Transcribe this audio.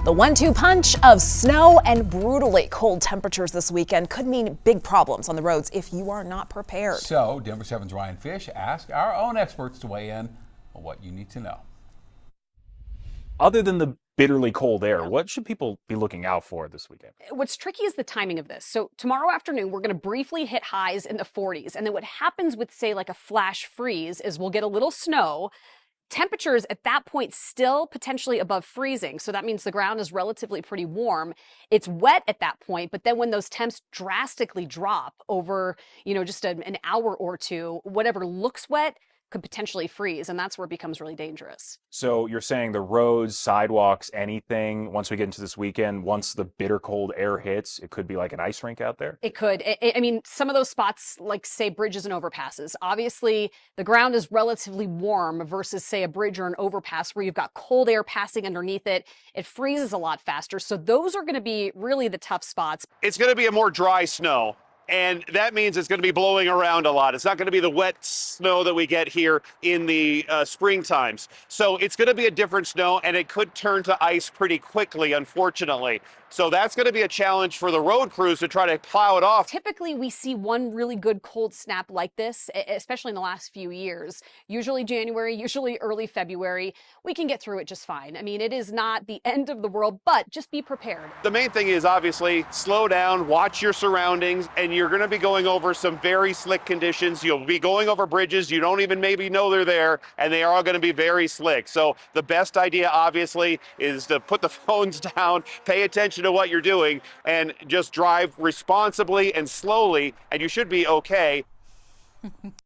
The 1-2 punch of snow and brutally cold temperatures this weekend could mean big problems on the roads if you are not prepared. So Denver 7's Ryan Fish asked our own experts to weigh in on what you need to know. Other than the bitterly cold air, what should people be looking out for this weekend? What's tricky is the timing of this. So tomorrow afternoon, we're going to briefly hit highs in the 40s. And then what happens with, say, like a flash freeze is we'll get a little snow. Temperatures at that point still potentially above freezing. So that means the ground is relatively pretty warm. It's wet at that point, but then when those temps drastically drop over, just an hour or two, whatever looks wet could potentially freeze, and that's where it becomes really dangerous. So you're saying the roads, sidewalks, anything, once we get into this weekend, once the bitter cold air hits, it could be like an ice rink out there? It could. I mean, some of those spots, like, say, bridges and overpasses, obviously the ground is relatively warm versus, say, a bridge or an overpass where you've got cold air passing underneath it. It freezes a lot faster. So those are going to be really the tough spots. It's going to be a more dry snow. And that means it's going to be blowing around a lot. It's not going to be the wet snow that we get here in the spring times. So it's going to be a different snow, and it could turn to ice pretty quickly, unfortunately. So that's going to be a challenge for the road crews to try to plow it off. Typically, we see one really good cold snap like this, especially in the last few years. Usually January, usually early February. We can get through it just fine. I mean, it is not the end of the world, but just be prepared. The main thing is obviously slow down, watch your surroundings, and you're going to be going over some very slick conditions. You'll be going over bridges you don't even maybe know they're there, and they are all going to be very slick. So the best idea, obviously, is to put the phones down, pay attention to what you're doing, and just drive responsibly and slowly, and you should be okay.